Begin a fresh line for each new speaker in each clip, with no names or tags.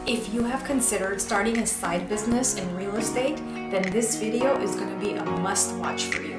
If you have considered starting a side business in real estate, then this video is going to be a must-watch for you.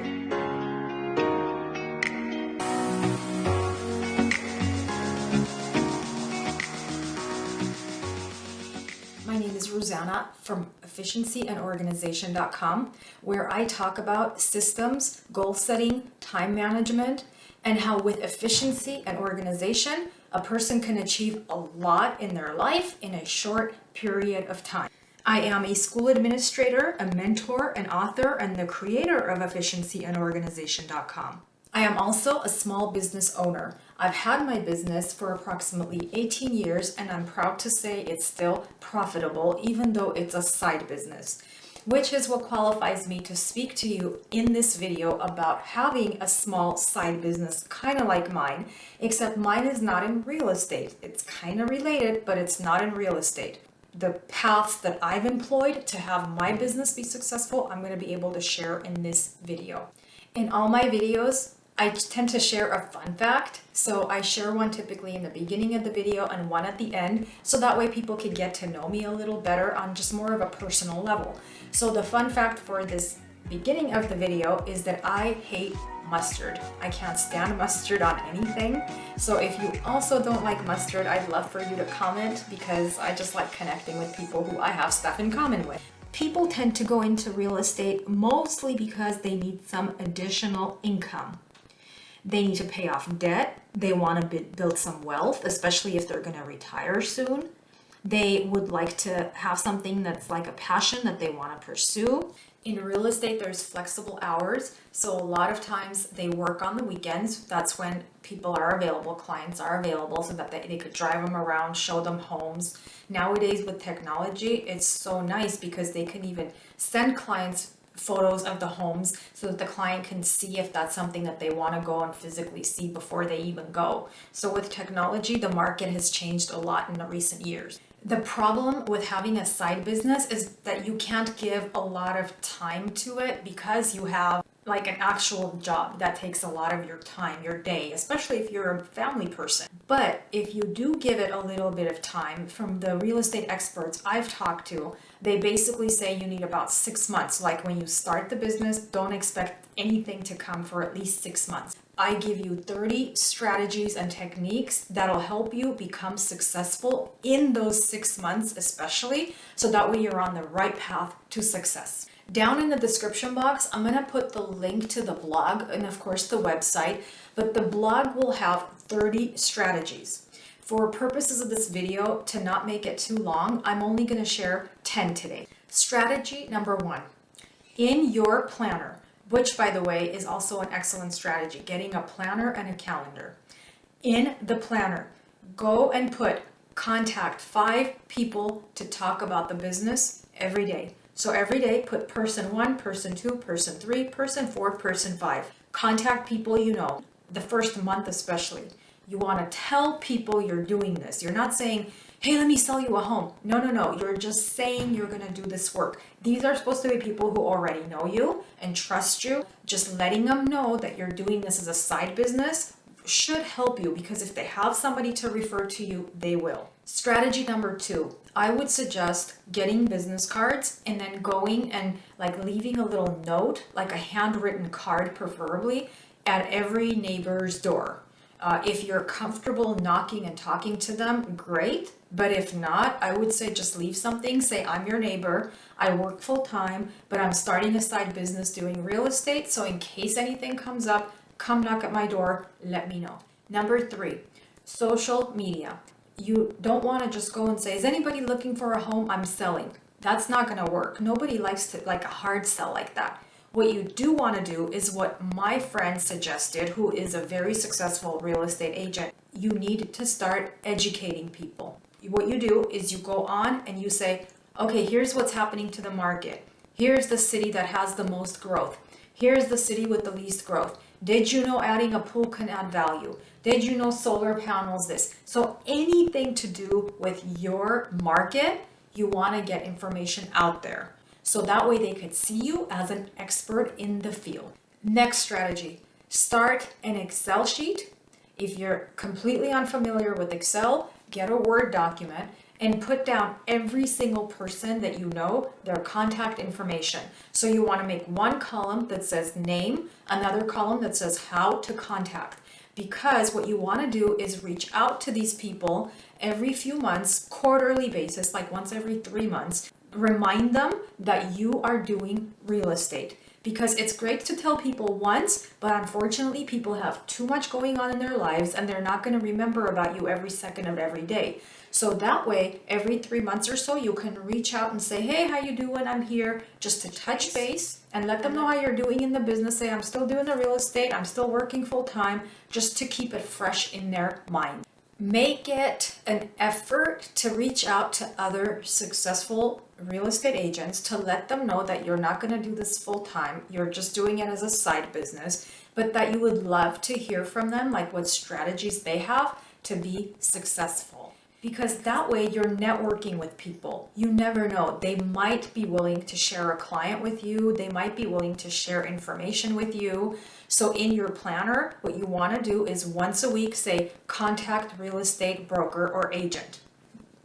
My name is Ruzanna from efficiencyandorganization.com, where I talk about systems, goal setting, time management, and how with efficiency and organization, a person can achieve a lot in their life in a short period of time. I am a school administrator, a mentor, an author, and the creator of efficiencyandorganization.com. I am also a small business owner. I've had my business for approximately 18 years, and I'm proud to say it's still profitable, even though it's a side business, which is what qualifies me to speak to you in this video about having a small side business, kind of like mine, except mine is not in real estate. It's kind of related, but it's not in real estate. The paths that I've employed to have my business be successful, I'm going to be able to share in this video. In all my videos, I tend to share a fun fact, so I share one typically in the beginning of the video and one at the end, so that way people can get to know me a little better on just more of a personal level. So the fun fact for this beginning of the video is that I hate mustard. I can't stand mustard on anything. So if you also don't like mustard, I'd love for you to comment, because I just like connecting with people who I have stuff in common with. People tend to go into real estate mostly because they need some additional income. They need to pay off debt. They want to build some wealth, especially if they're going to retire soon. They would like to have something that's like a passion that they want to pursue. In real estate, there's flexible hours. So a lot of times they work on the weekends. That's when people are available, clients are available, so that they could drive them around, show them homes. Nowadays with technology, it's so nice because they can even send clients photos of the homes so that the client can see if that's something that they want to go and physically see before they even go. So with technology, the market has changed a lot in the recent years. The problem with having a side business is that you can't give a lot of time to it because you have like an actual job that takes a lot of your time, your day, especially if you're a family person. But if you do give it a little bit of time, from the real estate experts I've talked to, they basically say you need about 6 months. Like when you start the business, don't expect anything to come for at least 6 months. I give you 30 strategies and techniques that'll help you become successful in those 6 months, especially, so that way you're on the right path to success. Down in the description box, I'm going to put the link to the blog and of course the website, but the blog will have 30 strategies. For purposes of this video, to not make it too long, I'm only going to share 10 today. Strategy number 1, in your planner, which by the way is also an excellent strategy, getting a planner and a calendar. In the planner, go and contact 5 people to talk about the business every day. So every day, put person 1, person 2, person 3, person 4, person 5. Contact people you know, the first month especially. You want to tell people you're doing this. You're not saying, hey, let me sell you a home. No. You're just saying you're going to do this work. These are supposed to be people who already know you and trust you. Just letting them know that you're doing this as a side business should help you, because if they have somebody to refer to you, they will. Strategy number 2, I would suggest getting business cards and then going and like leaving a little note, like a handwritten card preferably, at every neighbor's door. If you're comfortable knocking and talking to them, great. But if not, I would say just leave something. Say, I'm your neighbor. I work full time, but I'm starting a side business doing real estate. So in case anything comes up, come knock at my door, let me know. Number 3, social media. You don't want to just go and say, is anybody looking for a home? I'm selling. That's not going to work. Nobody likes to like a hard sell like that. What you do want to do is what my friend suggested, who is a very successful real estate agent. You need to start educating people. What you do is you go on and you say, okay, here's what's happening to the market. Here's the city that has the most growth. Here's the city with the least growth. Did you know adding a pool can add value? Did you know solar panels this? So anything to do with your market, you want to get information out there. So that way they could see you as an expert in the field. Next strategy, start an Excel sheet. If you're completely unfamiliar with Excel, get a Word document and put down every single person that you know, their contact information. So you want to make one column that says name, another column that says how to contact. Because what you want to do is reach out to these people every few months, quarterly basis, like once every 3 months. Remind them that you are doing real estate. Because it's great to tell people once, but unfortunately people have too much going on in their lives and they're not going to remember about you every second of every day. So that way, every 3 months or so, you can reach out and say, hey, how you doing? I'm here, just to touch base and let them know how you're doing in the business. Say, I'm still doing the real estate. I'm still working full time, just to keep it fresh in their mind. Make it an effort to reach out to other successful real estate agents to let them know that you're not going to do this full time. You're just doing it as a side business, but that you would love to hear from them, like what strategies they have to be successful. Because that way you're networking with people. You never know. They might be willing to share a client with you. They might be willing to share information with you. So in your planner, what you want to do is once a week say, contact real estate broker or agent.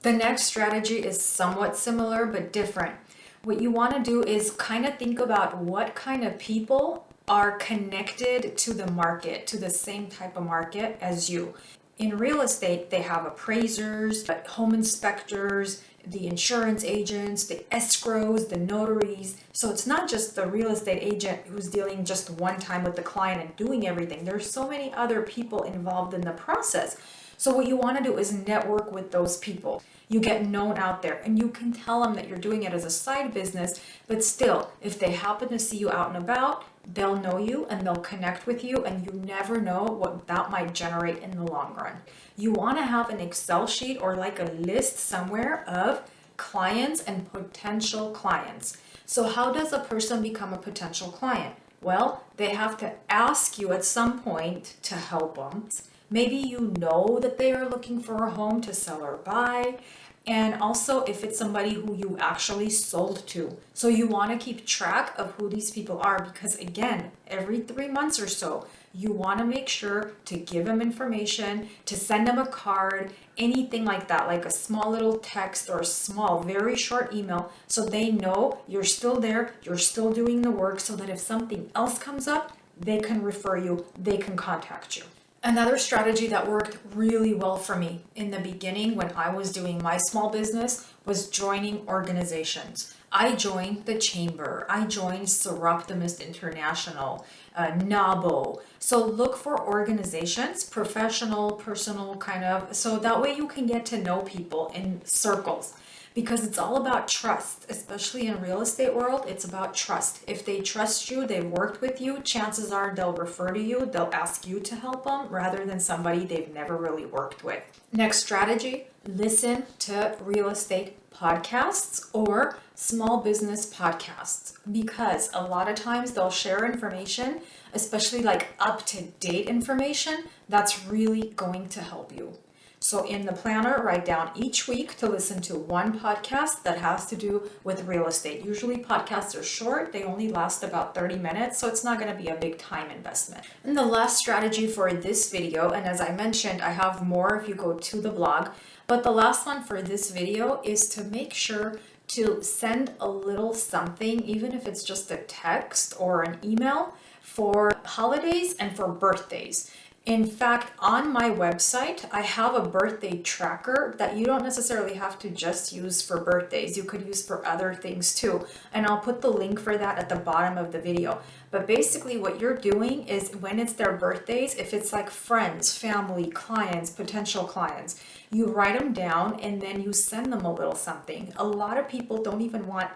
The next strategy is somewhat similar but different. What you want to do is kind of think about what kind of people are connected to the market, to the same type of market as you. In real estate, they have appraisers, home inspectors, the insurance agents, the escrows, the notaries. So it's not just the real estate agent who's dealing just one time with the client and doing everything. There's so many other people involved in the process. So what you want to do is network with those people. You get known out there and you can tell them that you're doing it as a side business, but still, if they happen to see you out and about, they'll know you and they'll connect with you, and you never know what that might generate in the long run. You want to have an Excel sheet or like a list somewhere of clients and potential clients. So how does a person become a potential client? Well, they have to ask you at some point to help them. Maybe you know that they are looking for a home to sell or buy. And also if it's somebody who you actually sold to. So you want to keep track of who these people are, because again, every 3 months or so, you want to make sure to give them information, to send them a card, anything like that, like a small little text or a small, very short email, so they know you're still there, you're still doing the work, so that if something else comes up, they can refer you, they can contact you. Another strategy that worked really well for me in the beginning when I was doing my small business was joining organizations. I joined the Chamber. I joined Seroptimist International, NABO. So look for organizations, professional, personal kind of, so that way you can get to know people in circles. Because it's all about trust, especially in real estate world, it's about trust. If they trust you, they've worked with you, chances are they'll refer to you, they'll ask you to help them rather than somebody they've never really worked with. Next strategy, listen to real estate podcasts or small business podcasts, because a lot of times they'll share information, especially like up-to-date information, that's really going to help you. So in the planner, write down each week to listen to one podcast that has to do with real estate. Usually podcasts are short, they only last about 30 minutes, so it's not going to be a big time investment. And the last strategy for this video, and as I mentioned, I have more if you go to the blog, but the last one for this video is to make sure to send a little something, even if it's just a text or an email, for holidays and for birthdays. In fact, on my website, I have a birthday tracker that you don't necessarily have to just use for birthdays. You could use for other things too. And I'll put the link for that at the bottom of the video. But basically what you're doing is when it's their birthdays, if it's like friends, family, clients, potential clients, you write them down and then you send them a little something. A lot of people don't even want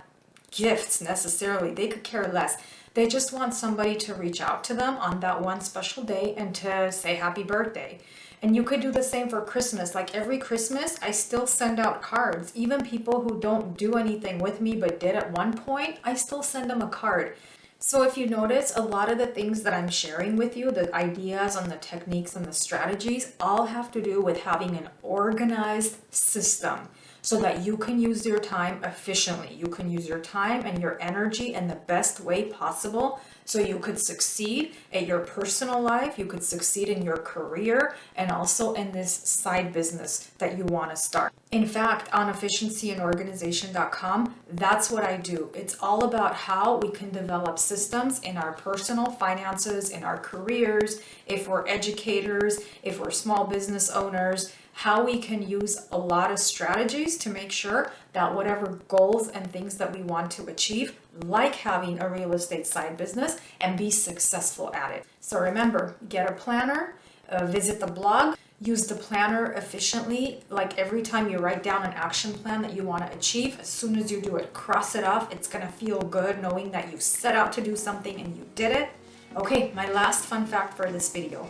gifts necessarily. They could care less. They just want somebody to reach out to them on that one special day and to say happy birthday. And you could do the same for Christmas. Like every Christmas, I still send out cards. Even people who don't do anything with me but did at one point, I still send them a card. So if you notice, a lot of the things that I'm sharing with you, the ideas and the techniques and the strategies, all have to do with having an organized system. so that you can use your time efficiently. You can use your time and your energy in the best way possible so you could succeed at your personal life, you could succeed in your career, and also in this side business that you want to start. In fact, on efficiencyandorganization.com, that's what I do. It's all about how we can develop systems in our personal finances, in our careers, if we're educators, if we're small business owners, how we can use a lot of strategies to make sure that whatever goals and things that we want to achieve, like having a real estate side business, and be successful at it. So remember, get a planner, visit the blog, use the planner efficiently. Like every time you write down an action plan that you want to achieve, as soon as you do it, cross it off. It's going to feel good knowing that you set out to do something and you did it. Okay, my last fun fact for this video.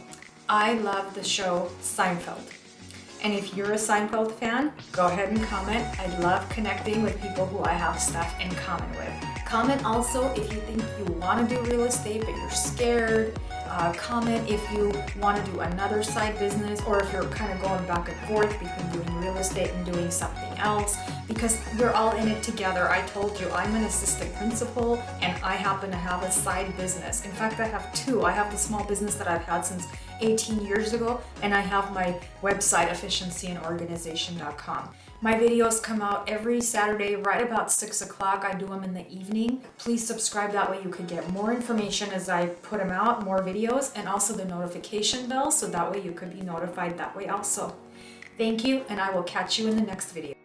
I love the show Seinfeld. And if you're a Seinfeld fan, go ahead and comment. I love connecting with people who I have stuff in common with. Comment also if you think you want to do real estate but you're scared. Comment if you want to do another side business, or if you're kind of going back and forth between doing real estate and doing something else, because we're all in it together. I told you I'm an assistant principal and I happen to have a side business. In fact, I have two. I have the small business that I've had since 18 years ago, and I have my website, efficiencyandorganization.com. My videos come out every Saturday right about 6 o'clock. I do them in the evening. Please subscribe, that way you could get more information as I put them out, more videos, and also the notification bell, so that way you could be notified that way also. Thank you, and I will catch you in the next video.